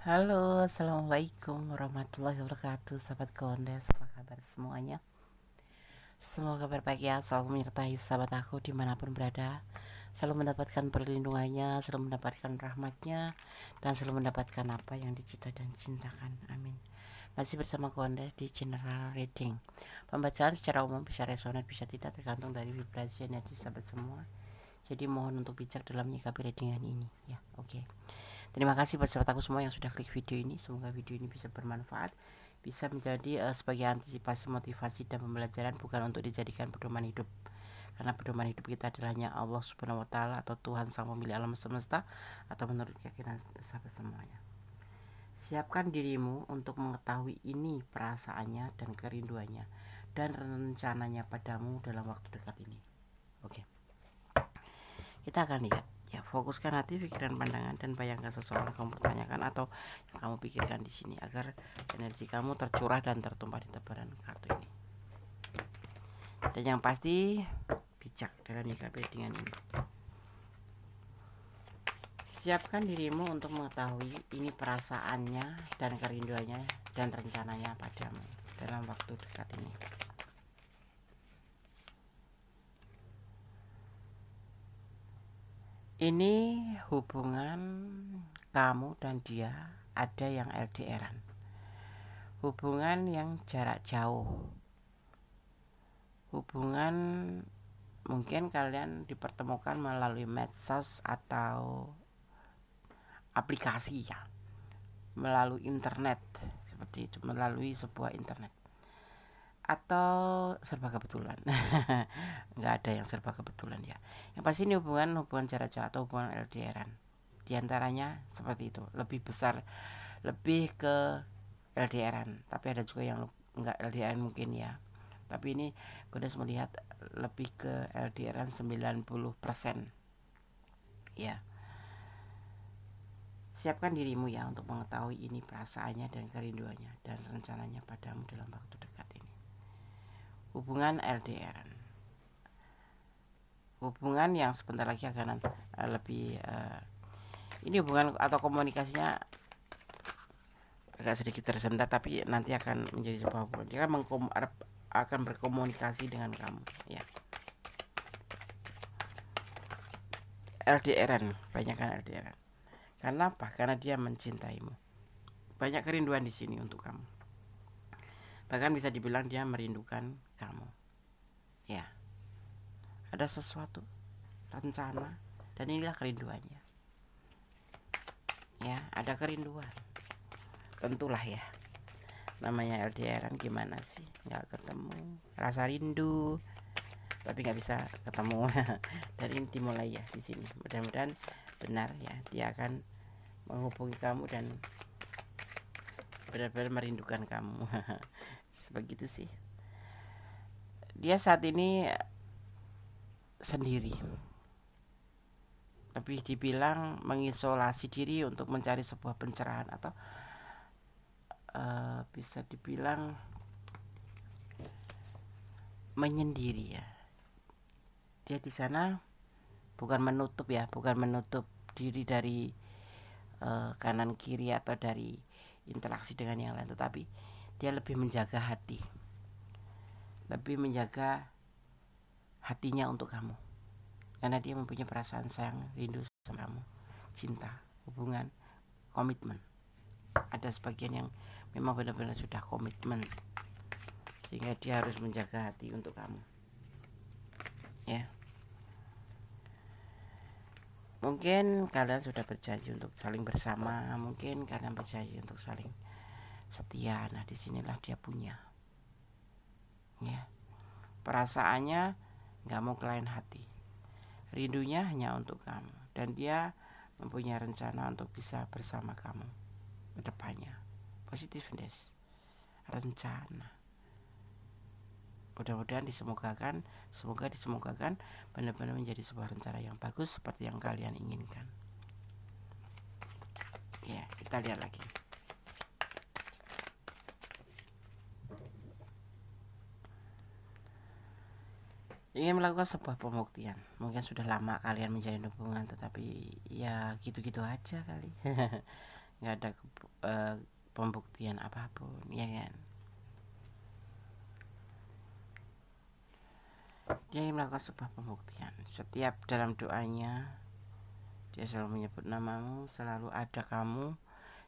Halo, assalamualaikum warahmatullahi wabarakatuh. Sahabat Gondes, apa kabar semuanya? Semoga berbaik ya, selalu menyertai sahabat aku dimanapun berada. Selalu mendapatkan perlindungannya, selalu mendapatkan rahmatnya, dan selalu mendapatkan apa yang dicita dan cintakan. Amin. Masih bersama Gondes di General Reading. Pembacaan secara umum bisa resonan, bisa tidak, tergantung dari vibrasi energi sahabat semua. Jadi mohon untuk bijak dalam menyikapi readingan ini ya. Oke. Terima kasih buat sahabat aku semua yang sudah klik video ini. Semoga video ini bisa bermanfaat, bisa menjadi sebagai antisipasi, motivasi dan pembelajaran, bukan untuk dijadikan pedoman hidup. Karena pedoman hidup kita adalah hanya Allah Subhanahu wa taala atau Tuhan Sang Pemilik alam semesta, atau menurut keyakinan sahabat semuanya. Siapkan dirimu untuk mengetahui ini perasaannya dan kerinduannya dan rencananya padamu dalam waktu dekat ini. Oke. Kita akan lihat ya, fokuskan hati, pikiran, pandangan, dan bayangkan seseorang yang kamu pertanyakan atau yang kamu pikirkan di sini agar energi kamu tercurah dan tertumpah di tebaran kartu ini. Dan yang pasti bijak dalam menyikapi dengan ini. Siapkan dirimu untuk mengetahui ini perasaannya dan kerinduannya dan rencananya padamu dalam waktu dekat ini. Ini hubungan kamu dan dia ada yang LDRan, hubungan yang jarak jauh, hubungan mungkin kalian dipertemukan melalui medsos atau aplikasi ya, melalui internet seperti itu, melalui sebuah internet, atau serba kebetulan. Nggak ada yang serba kebetulan ya. Yang pasti ini hubungan jarak jauh atau hubungan LDRan. Di antaranya seperti itu, lebih besar, lebih ke LDRan, tapi ada juga yang nggak LDRan mungkin ya. Tapi ini Godes melihat lebih ke LDRan 90% ya. Siapkan dirimu ya untuk mengetahui ini perasaannya dan kerinduannya dan rencananya padamu dalam waktu dekat ini. Hubungan LDRan, hubungan yang sebentar lagi akan lebih ini hubungan atau komunikasinya agak sedikit tersendat, tapi nanti akan menjadi sebuah hubungan. Dia akan berkomunikasi dengan kamu ya. LDRan, banyak kan LDRan. Karena apa? Karena dia mencintaimu. Banyak kerinduan di sini untuk kamu. Bahkan bisa dibilang dia merindukan kamu. Ya. Ada sesuatu rencana dan inilah kerinduannya. Ya, ada kerinduan. Tentulah ya. Namanya LDRan gimana sih? Nggak ketemu, rasa rindu, tapi nggak bisa ketemu. Dan ini dimulai ya di sini. Mudah-mudahan benar ya, dia akan menghubungi kamu dan benar-benar merindukan kamu. Sebegitu sih. Dia saat ini sendiri, lebih dibilang mengisolasi diri untuk mencari sebuah pencerahan, atau bisa dibilang menyendiri ya. Dia di sana bukan menutup ya, bukan menutup diri dari kanan kiri atau dari interaksi dengan yang lain, tetapi dia lebih menjaga hati, lebih menjaga hatinya untuk kamu, karena dia mempunyai perasaan sayang, rindu sama kamu, cinta, hubungan, komitmen. Ada sebagian yang memang benar-benar sudah komitmen, sehingga dia harus menjaga hati untuk kamu ya. Mungkin kalian sudah berjanji untuk saling bersama, mungkin kalian berjanji untuk saling setia. Nah, disinilah dia punya ya, perasaannya nggak mau ke lain hati, rindunya hanya untuk kamu, dan dia mempunyai rencana untuk bisa bersama kamu ke depannya. Positiveness, rencana. Mudah-mudahan semoga disemogakan benar-benar menjadi sebuah rencana yang bagus seperti yang kalian inginkan. Ya, kita lihat lagi. Ingin melakukan sebuah pembuktian. Mungkin sudah lama kalian menjalin hubungan, tetapi ya gitu-gitu aja kali. nggak ada pembuktian apapun, ya kan. Dia ingin melakukan sebuah pembuktian. Setiap dalam doanya dia selalu menyebut namamu, selalu ada kamu,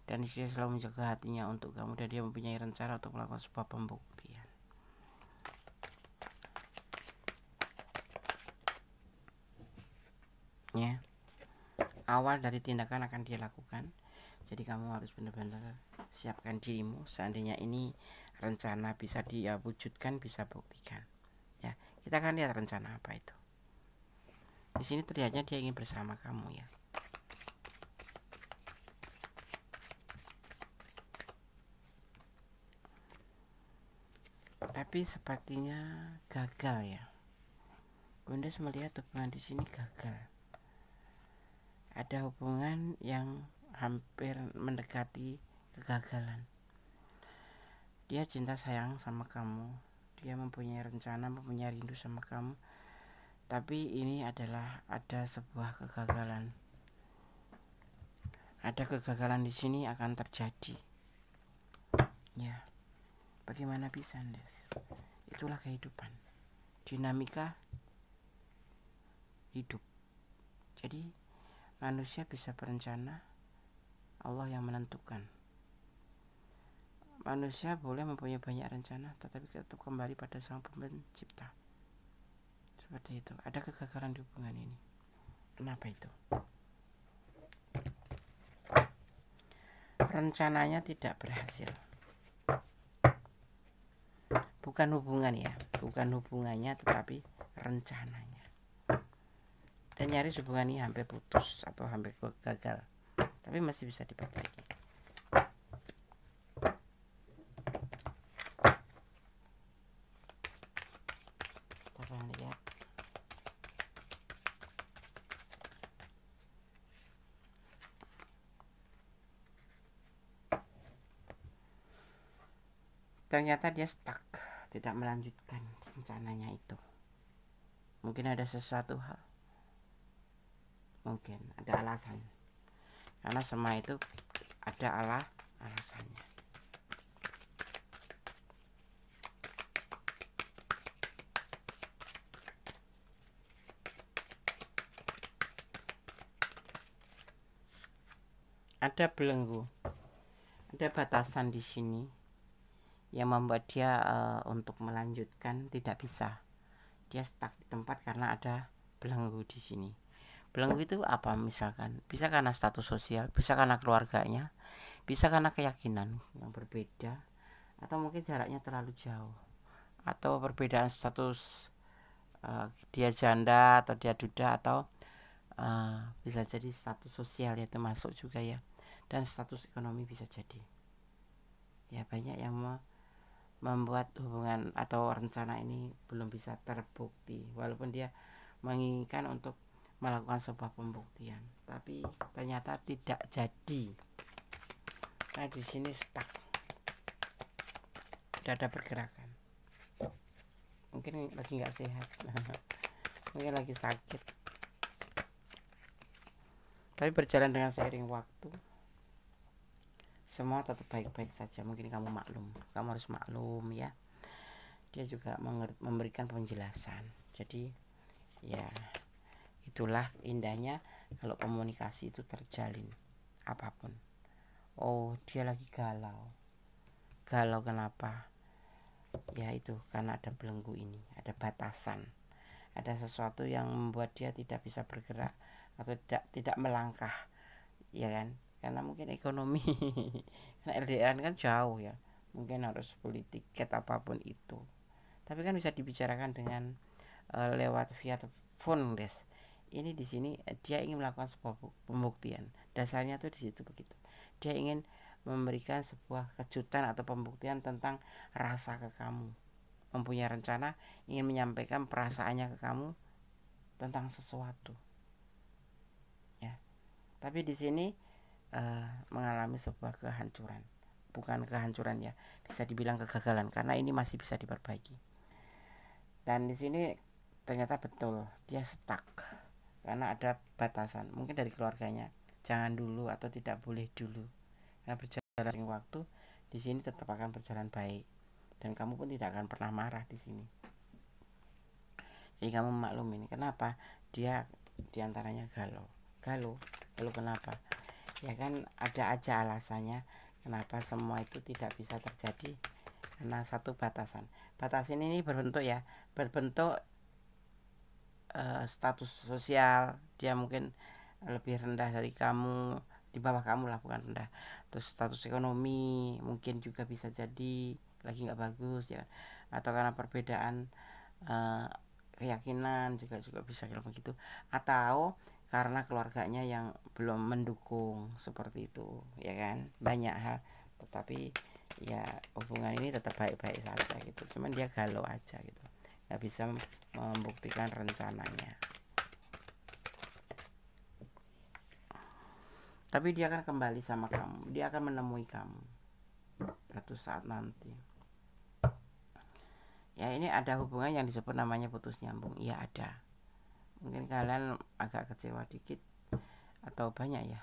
dan dia selalu menjaga hatinya untuk kamu, dan dia mempunyai rencana untuk melakukan sebuah pembuktian. Ya, awal dari tindakan akan dia lakukan. Jadi kamu harus benar-benar siapkan dirimu. Seandainya ini rencana bisa dia wujudkan, bisa buktikan. Ya, kita akan lihat rencana apa itu. Di sini terlihatnya dia ingin bersama kamu, ya. Tapi sepertinya gagal, ya. Bunda melihat hubungan di sini gagal. Ada hubungan yang hampir mendekati kegagalan. Dia cinta sayang sama kamu, dia mempunyai rencana, mempunyai rindu sama kamu, tapi ini adalah ada sebuah kegagalan. Ada kegagalan di sini akan terjadi. Ya, bagaimana bisa, Des? Itulah kehidupan, dinamika hidup. Jadi manusia bisa berencana, Allah yang menentukan. Manusia boleh mempunyai banyak rencana, tetapi tetap kembali pada Sang Pencipta. Seperti itu. Ada kegagalan di hubungan ini. Kenapa itu? Rencananya tidak berhasil. Bukan hubungan, ya, bukan hubungannya, tetapi rencananya. Dan nyaris hubungan ini hampir putus atau hampir gagal, tapi masih bisa diperbaiki. Kita lihat. Ternyata dia stuck, tidak melanjutkan rencananya itu. Mungkin ada sesuatu hal, mungkin ada alasan, karena semua itu ada alasannya. Ada belenggu, ada batasan di sini yang membuat dia untuk melanjutkan tidak bisa. Dia stuck di tempat karena ada belenggu di sini. Belenggu itu apa? Misalkan bisa karena status sosial, bisa karena keluarganya, bisa karena keyakinan yang berbeda, atau mungkin jaraknya terlalu jauh, atau perbedaan status, dia janda atau dia duda, atau bisa jadi status sosial ya termasuk juga, ya, dan status ekonomi bisa jadi. Ya, banyak yang membuat hubungan atau rencana ini belum bisa terbukti, walaupun dia menginginkan untuk melakukan sebuah pembuktian, tapi ternyata tidak jadi. Nah, di sini stuck, tidak ada pergerakan. Mungkin lagi nggak sehat, mungkin lagi sakit. Tapi berjalan dengan seiring waktu, semua tetap baik-baik saja. Mungkin kamu harus maklum, ya. Dia juga memberikan penjelasan. Jadi ya, itulah indahnya kalau komunikasi itu terjalin apapun. Oh, dia lagi galau kenapa? Ya itu karena ada belenggu ini, ada batasan, ada sesuatu yang membuat dia tidak bisa bergerak atau tidak melangkah, ya kan, karena mungkin ekonomi. Karena LDR kan jauh, ya, mungkin harus beli tiket apapun itu, tapi kan bisa dibicarakan dengan lewat via phone, Des. Ini di sini dia ingin melakukan sebuah pembuktian. Dasarnya tuh di situ begitu. Dia ingin memberikan sebuah kejutan atau pembuktian tentang rasa ke kamu. Mempunyai rencana, ingin menyampaikan perasaannya ke kamu tentang sesuatu. Ya. Tapi di sini mengalami sebuah kehancuran. Bukan kehancuran, ya, bisa dibilang kegagalan, karena ini masih bisa diperbaiki. Dan di sini ternyata betul dia stuck karena ada batasan, mungkin dari keluarganya, jangan dulu atau tidak boleh dulu. Karena berjalan waktu di sini tetap akan berjalan baik dan kamu pun tidak akan pernah marah di sini. Jadi kamu maklum ini kenapa dia diantaranya galau kenapa? Ya kan ada aja alasannya kenapa semua itu tidak bisa terjadi, karena satu batasan ini berbentuk status sosial. Dia mungkin lebih rendah dari kamu, di bawah kamu lah, bukan rendah. Terus status ekonomi mungkin juga bisa jadi lagi nggak bagus ya, atau karena perbedaan keyakinan juga bisa kalau begitu, atau karena keluarganya yang belum mendukung seperti itu ya kan, banyak hal. Tetapi ya hubungan ini tetap baik-baik saja gitu, cuman dia galau aja gitu, nggak bisa membuktikan rencananya. Tapi dia akan kembali sama kamu, dia akan menemui kamu suatu saat nanti. Ya ini ada hubungan yang disebut namanya putus nyambung. Iya ada. Mungkin kalian agak kecewa dikit atau banyak ya.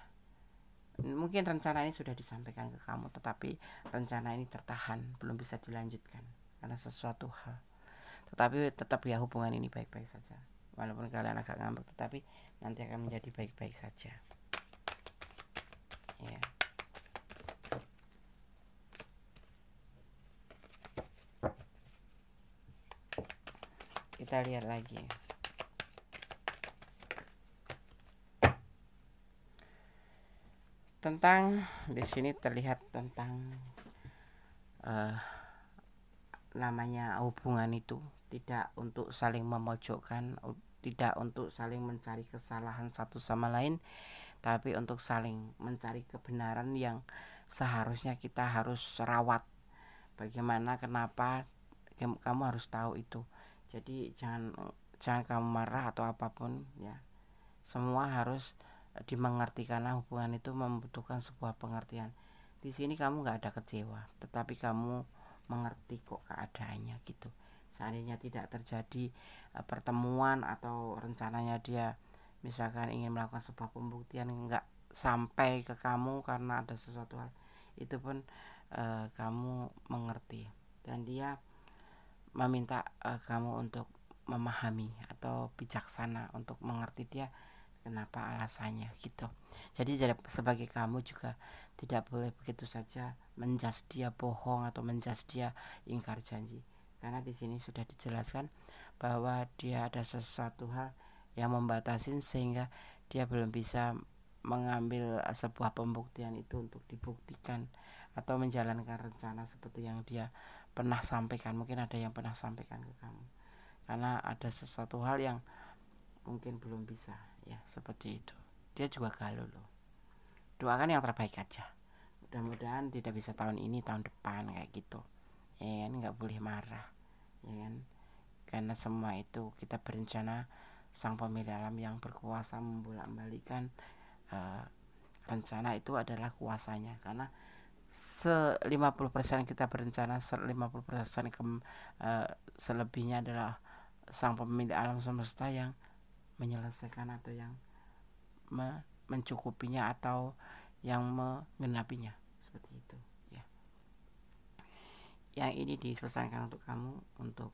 Mungkin rencana ini sudah disampaikan ke kamu, tetapi rencana ini tertahan, belum bisa dilanjutkan karena sesuatu hal. Tetapi tetap ya hubungan ini baik-baik saja. Walaupun kalian agak ngambek, tetapi nanti akan menjadi baik-baik saja. Ya. Kita lihat lagi. Tentang di sini terlihat tentang namanya hubungan itu tidak untuk saling memojokkan, tidak untuk saling mencari kesalahan satu sama lain, tapi untuk saling mencari kebenaran yang seharusnya kita harus rawat. Bagaimana, kenapa, kamu harus tahu itu. Jadi jangan kamu marah atau apapun ya. Semua harus dimengerti karena hubungan itu membutuhkan sebuah pengertian. Di sini kamu nggak ada kecewa, tetapi kamu mengerti kok keadaannya gitu. Seandainya tidak terjadi pertemuan atau rencananya dia misalkan ingin melakukan sebuah pembuktian nggak sampai ke kamu karena ada sesuatu hal, itu pun kamu mengerti dan dia meminta kamu untuk memahami atau bijaksana untuk mengerti dia kenapa alasannya gitu. Jadi sebagai kamu juga tidak boleh begitu saja menjas dia bohong atau menjas dia ingkar janji, karena di sini sudah dijelaskan bahwa dia ada sesuatu hal yang membatasin sehingga dia belum bisa mengambil sebuah pembuktian itu untuk dibuktikan atau menjalankan rencana seperti yang dia pernah sampaikan. Mungkin ada yang pernah sampaikan ke kamu karena ada sesuatu hal yang mungkin belum bisa ya, seperti itu. Dia juga galau loh. Doakan yang terbaik aja, mudah-mudahan tidak bisa tahun ini, tahun depan kayak gitu ya kan. Nggak boleh marah ya kan, karena semua itu kita berencana. Sang pemilik alam yang berkuasa membolak-balikan rencana itu adalah kuasanya, karena 50% kita berencana, 50% selebihnya adalah sang pemilik alam semesta yang menyelesaikan atau yang mencukupinya atau yang menggenapinya, seperti itu ya. Yang ini diselesaikan untuk kamu untuk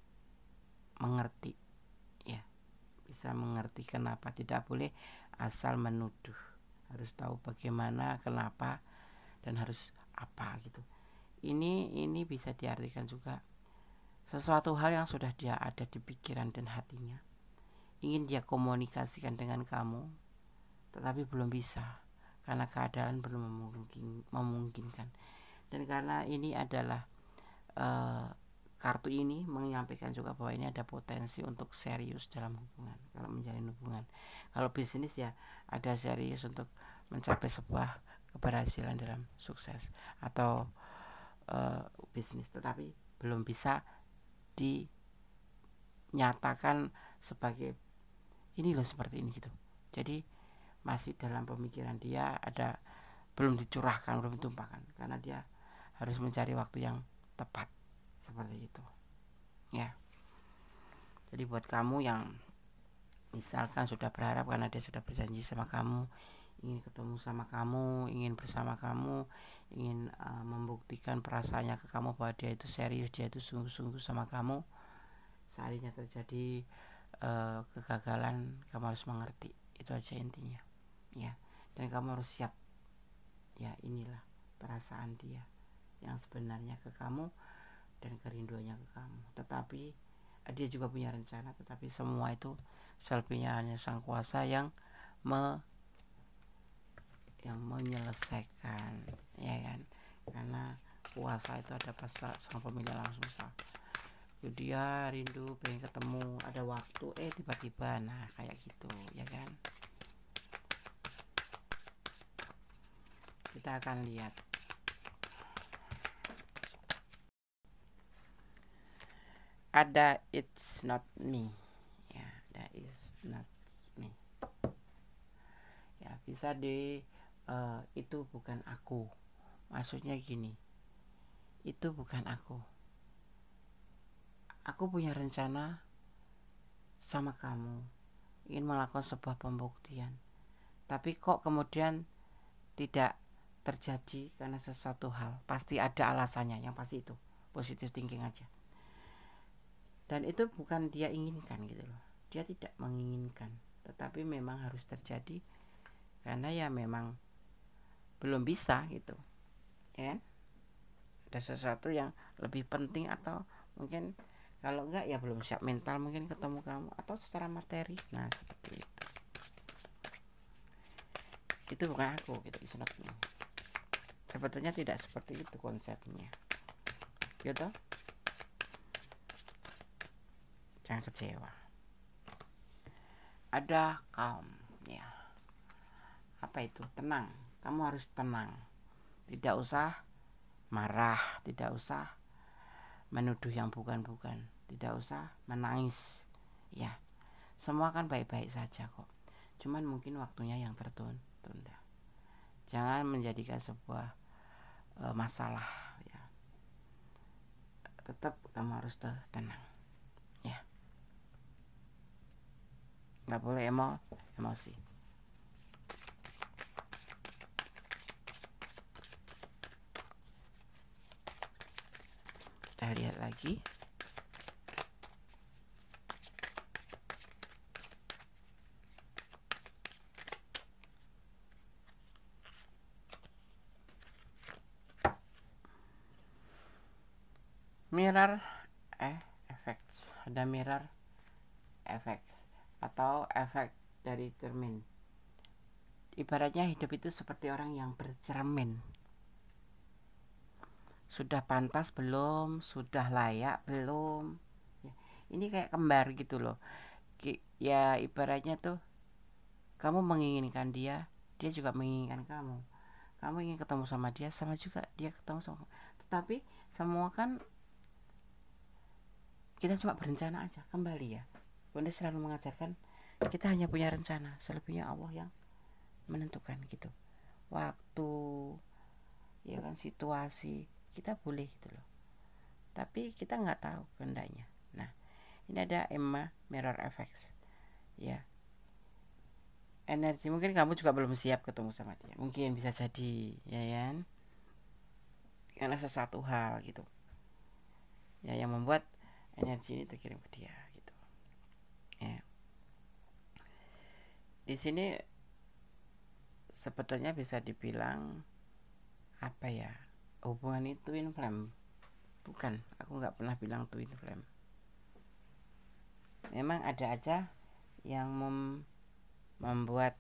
mengerti ya, bisa mengerti kenapa. Tidak boleh asal menuduh, harus tahu bagaimana, kenapa, dan harus apa gitu. Ini bisa diartikan juga sesuatu hal yang sudah dia ada di pikiran dan hatinya, ingin dia komunikasikan dengan kamu, tetapi belum bisa karena keadaan belum memungkinkan. Dan karena ini adalah kartu ini menyampaikan juga bahwa ini ada potensi untuk serius dalam hubungan. Kalau menjalin hubungan, kalau bisnis ya ada serius untuk mencapai sebuah keberhasilan dalam sukses atau bisnis, tetapi belum bisa dinyatakan sebagai ini loh seperti ini gitu. Jadi masih dalam pemikiran dia, ada belum dicurahkan, belum ditumpahkan, karena dia harus mencari waktu yang tepat, seperti itu ya. Jadi buat kamu yang misalkan sudah berharap karena dia sudah berjanji sama kamu, ingin ketemu sama kamu, ingin bersama kamu, ingin membuktikan perasaannya ke kamu bahwa dia itu serius, dia itu sungguh-sungguh sama kamu. Seandainya terjadi kegagalan, kamu harus mengerti. Itu aja intinya, ya. Dan kamu harus siap, ya. Inilah perasaan dia yang sebenarnya ke kamu dan kerinduannya ke kamu. Tetapi dia juga punya rencana, tetapi semua itu selebihnya hanya Sang Kuasa yang menyelesaikan, ya kan? Karena kuasa itu ada pas Sang Pemilik Alam semesta. Dia rindu pengen ketemu, ada waktu tiba-tiba, nah kayak gitu, ya kan? Kita akan lihat. Ada it's not me, ya, that is not me, ya. Bisa itu bukan aku, maksudnya gini, itu bukan aku punya rencana sama kamu, ingin melakukan sebuah pembuktian, tapi kok kemudian tidak terjadi karena sesuatu hal. Pasti ada alasannya, yang pasti itu positive thinking aja. Dan itu bukan dia inginkan gitu loh, dia tidak menginginkan, tetapi memang harus terjadi karena ya memang belum bisa gitu, ya. Ada sesuatu yang lebih penting, atau mungkin kalau enggak ya belum siap mental mungkin ketemu kamu, atau secara materi. Nah seperti itu bukan aku gitu, istilahnya. Sebetulnya tidak seperti itu konsepnya, gitu. Jangan kecewa. Ada calm, ya. Apa itu? Tenang. Kamu harus tenang. Tidak usah marah, tidak usah menuduh yang bukan-bukan, tidak usah menangis, ya. Semua kan baik-baik saja kok. Cuman mungkin waktunya yang tertunda. Jangan menjadikan sebuah masalah, ya. Tetap kamu harus tenang, ya. Nggak boleh emosi. Kita lihat lagi. Mirror effects. Ada mirror effect atau efek dari cermin. Ibaratnya hidup itu seperti orang yang bercermin. Sudah pantas belum? Sudah layak belum? Ya, ini kayak kembar gitu loh. Ya ibaratnya tuh kamu menginginkan dia, dia juga menginginkan kamu. Kamu ingin ketemu sama dia, sama juga dia ketemu sama kamu. Tetapi semua kan kita cuma berencana aja. Kembali ya, Bunda selalu mengajarkan kita hanya punya rencana, selebihnya Allah yang menentukan gitu. Waktu, ya kan, situasi kita boleh gitu loh, tapi kita nggak tahu kehendaknya. Nah ini ada mirror effects, ya. Energi, mungkin kamu juga belum siap ketemu sama dia, mungkin bisa jadi, ya kan, karena sesuatu hal gitu ya yang membuat energi ini terkirim ke dia gitu, ya. Di sini sebetulnya bisa dibilang apa ya, hubungan itu twin flame. Bukan, aku nggak pernah bilang twin flame. Memang ada aja yang membuat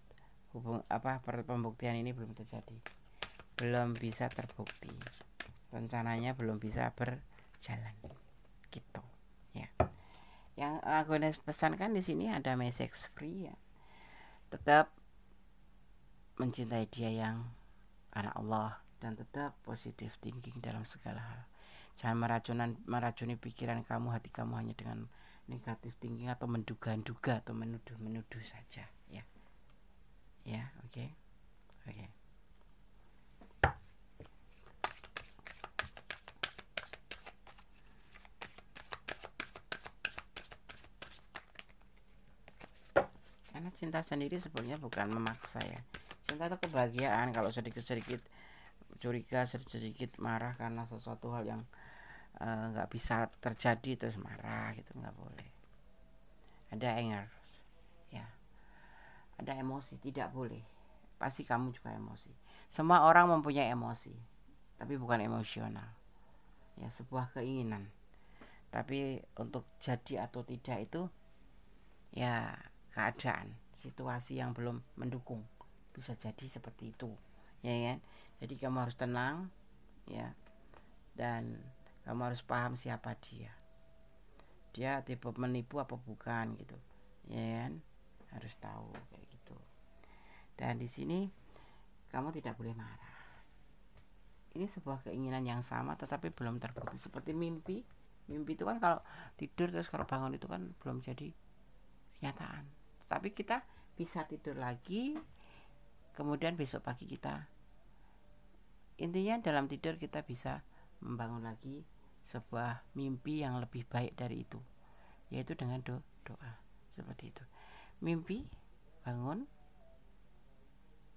pembuktian ini belum terjadi, belum bisa terbukti, rencananya belum bisa berjalan gitu, ya. Yang aku pesankan di sini ada message free, ya. Tetap mencintai dia yang anak Allah, dan tetap positive thinking dalam segala hal. Jangan meracuni pikiran kamu, hati kamu hanya dengan negatif thinking atau menduga-duga atau menuduh saja, ya. Ya, oke. Karena cinta sendiri sebenarnya bukan memaksa, ya. cinta itu kebahagiaan. Kalau sedikit-sedikit curiga, sedikit marah karena sesuatu hal yang nggak bisa terjadi terus marah gitu, nggak boleh. Ada anger ya, ada emosi, tidak boleh. Pasti kamu juga emosi. Semua orang mempunyai emosi, tapi bukan emosional ya, sebuah keinginan. Tapi untuk jadi atau tidak itu ya keadaan, situasi yang belum mendukung, bisa jadi seperti itu ya kan. Jadi kamu harus tenang ya, dan kamu harus paham siapa dia tipe menipu apa bukan gitu ya kan, harus tahu kayak gitu. Dan di sini kamu tidak boleh marah. Ini sebuah keinginan yang sama tetapi belum terbukti, seperti mimpi itu kan kalau tidur terus kalau bangun itu kan belum jadi kenyataan, tapi kita bisa tidur lagi, kemudian besok pagi kita, intinya dalam tidur kita bisa membangun lagi sebuah mimpi yang lebih baik dari itu, yaitu dengan doa seperti itu. Mimpi, bangun,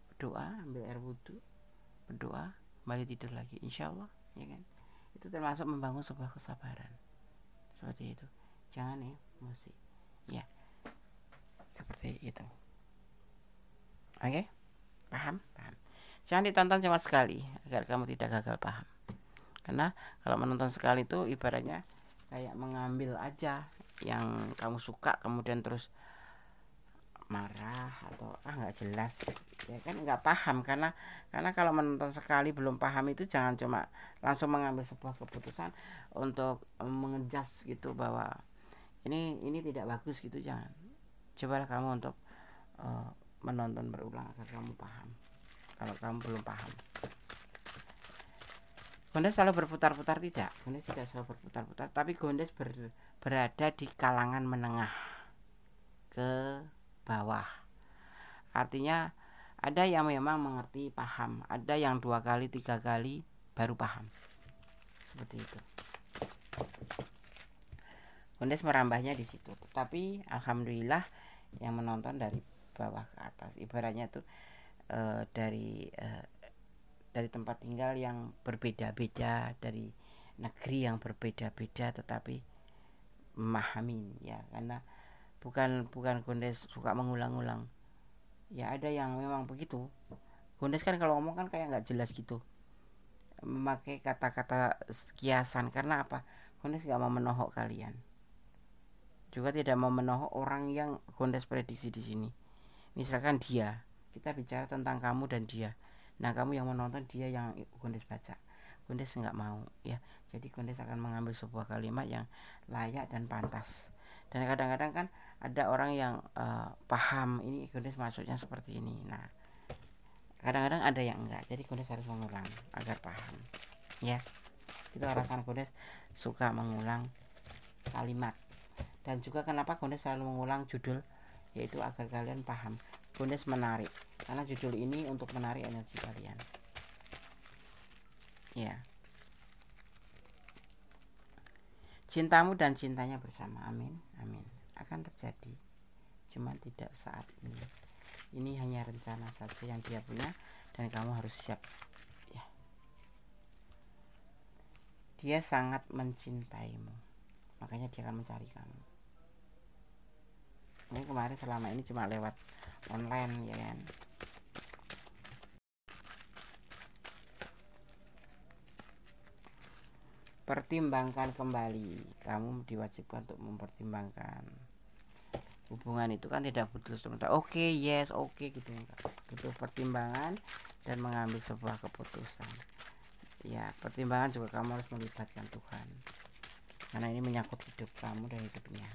berdoa, ambil air wudhu, berdoa, kembali tidur lagi, insya Allah ya kan. Itu termasuk membangun sebuah kesabaran seperti itu. Jangan emosi ya, seperti itu. Oke, paham? Jangan ditonton cuma sekali agar kamu tidak gagal paham. Karena kalau menonton sekali itu ibaratnya kayak mengambil aja yang kamu suka kemudian terus marah atau nggak jelas ya kan, nggak paham. Karena kalau menonton sekali belum paham itu jangan cuma langsung mengambil sebuah keputusan untuk mengejas gitu bahwa ini tidak bagus gitu, jangan. Cobalah kamu untuk menonton berulang agar kamu paham. Kalau kamu belum paham, Gondes selalu berputar-putar, tidak, Gondes tidak selalu berputar-putar, tapi Gondes berada di kalangan menengah ke bawah. Artinya ada yang memang mengerti, paham, ada yang 2 kali 3 kali baru paham, seperti itu. Gondes merambahnya di situ, tapi alhamdulillah yang menonton dari bawah ke atas, ibaratnya tuh dari tempat tinggal yang berbeda-beda, dari negeri yang berbeda-beda, tetapi memahami ya, karena bukan Gondes suka mengulang-ulang ya, ada yang memang begitu. Gondes kan kalau ngomong kan kayak nggak jelas gitu, memakai kata-kata kiasan. Karena apa? Gondes nggak mau menohok kalian, juga tidak mau menohok orang yang Gondes prediksi di sini. Misalkan kita bicara tentang kamu dan dia, nah kamu yang menonton, dia yang Gondes baca, Gondes nggak mau ya. Jadi Gondes akan mengambil sebuah kalimat yang layak dan pantas. Dan kadang-kadang kan ada orang yang paham ini Gondes maksudnya seperti ini, nah kadang-kadang ada yang enggak. Jadi Gondes harus mengulang agar paham ya. Itu alasan Gondes suka mengulang kalimat. Dan juga kenapa Gondes selalu mengulang judul, yaitu agar kalian paham. Gondes menarik karena judul ini untuk menarik energi kalian ya. Cintamu dan cintanya bersama, amin amin, akan terjadi, cuman tidak saat ini. Ini hanya rencana saja yang dia punya dan kamu harus siap ya. Dia sangat mencintaimu, makanya dia akan mencari kamu. Ini kemarin selama ini cuma lewat online ya kan. Pertimbangkan kembali, kamu diwajibkan untuk mempertimbangkan. Hubungan itu kan tidak butuh sementara oke, yes, oke gitu, butuh pertimbangan dan mengambil sebuah keputusan ya. Pertimbangan juga kamu harus melibatkan Tuhan, karena ini menyangkut hidup kamu dan hidupnya.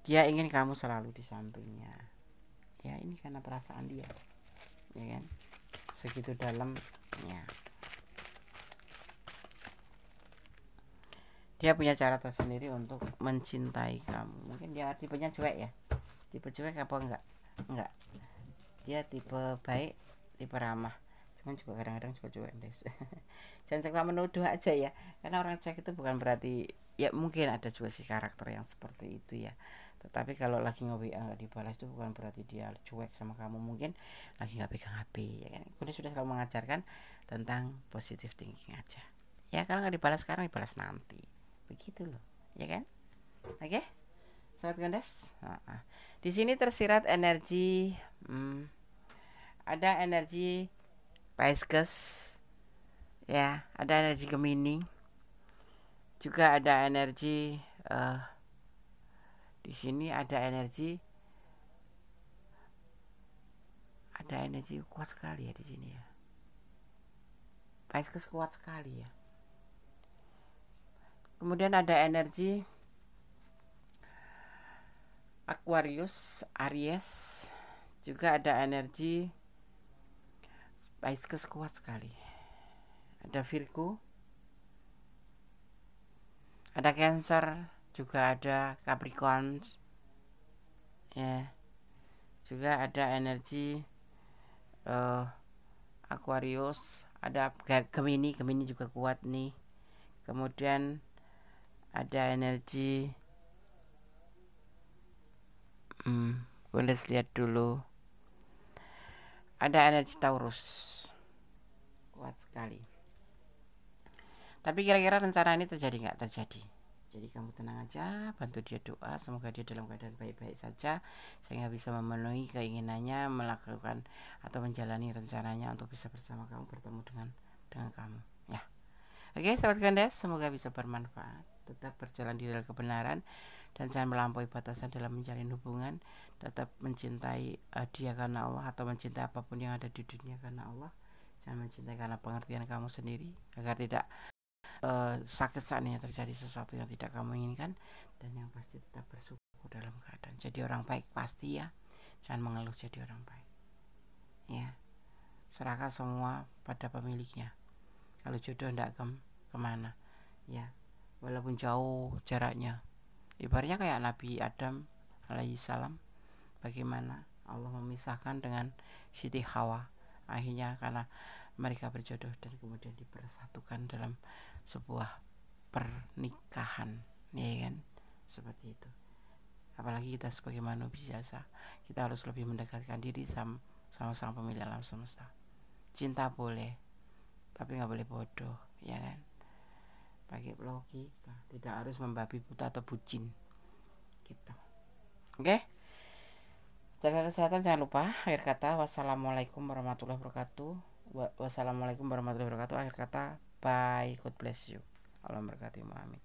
Dia ingin kamu selalu di sampingnya ya, ini karena perasaan dia ya kan, segitu dalamnya. Dia punya cara tersendiri untuk mencintai kamu. Mungkin dia tipenya cuek ya, tipe cuek apa enggak, dia tipe baik, tipe ramah, cuman juga kadang-kadang juga cuek guys. Jangan suka menuduh aja ya, karena orang cuek itu bukan berarti ya, mungkin ada juga sih karakter yang seperti itu ya, Tetapi kalau lagi nge-WA nggak dibalas itu bukan berarti dia cuek sama kamu, mungkin lagi nggak pegang HP, ya kan. Bunda sudah selalu mengajarkan tentang positive thinking aja. Ya, kalau nggak dibalas sekarang, dibalas nanti. Begitu loh, ya kan? Oke, sobat Gondes. Di sini tersirat energi, ada energi Pisces, ya, ada energi Gemini, juga ada energi di sini ada energi kuat sekali ya di sini ya. Pisces kuat sekali ya. Kemudian ada energi Aquarius, Aries, juga ada energi Pisces kuat sekali. Ada Virgo, ada Cancer, juga ada Capricorn, ya. Juga ada energi Aquarius, ada Gemini juga kuat nih. Kemudian ada energi boleh lihat dulu, ada energi Taurus kuat sekali. Tapi kira-kira rencana ini terjadi nggak? Terjadi. Jadi kamu tenang aja, bantu dia doa, semoga dia dalam keadaan baik-baik saja, sehingga bisa memenuhi keinginannya, melakukan atau menjalani rencananya untuk bisa bersama kamu, bertemu dengan kamu, ya. Oke, sahabat Gondes, semoga bisa bermanfaat. Tetap berjalan di dalam kebenaran dan jangan melampaui batasan dalam menjalin hubungan. Tetap mencintai dia karena Allah, atau mencintai apapun yang ada di dunia karena Allah. Jangan mencintai karena pengertian kamu sendiri, agar tidak sakit seandainya terjadi sesuatu yang tidak kamu inginkan. Dan yang pasti tetap bersyukur dalam keadaan jadi orang baik, pasti ya. Jangan mengeluh, jadi orang baik, ya. Serahkan semua pada pemiliknya. Kalau jodoh tidak kemana, ya, walaupun jauh jaraknya. Ibaratnya kayak Nabi Adam alaihissalam, bagaimana Allah memisahkan dengan Siti Hawa, akhirnya karena mereka berjodoh dan kemudian dipersatukan dalam sebuah pernikahan, ya kan, seperti itu. Apalagi kita sebagai manusia biasa, kita harus lebih mendekatkan diri sama sang pemilik alam semesta. Cinta boleh, tapi nggak boleh bodoh, ya kan. Pakai logika, tidak harus membabi buta atau bucin, gitu. Oke. Jaga kesehatan, jangan lupa. Akhir kata, wassalamualaikum warahmatullahi wabarakatuh. Wassalamualaikum warahmatullahi wabarakatuh. Akhir kata, bye, God bless you. Allah memberkati, amin.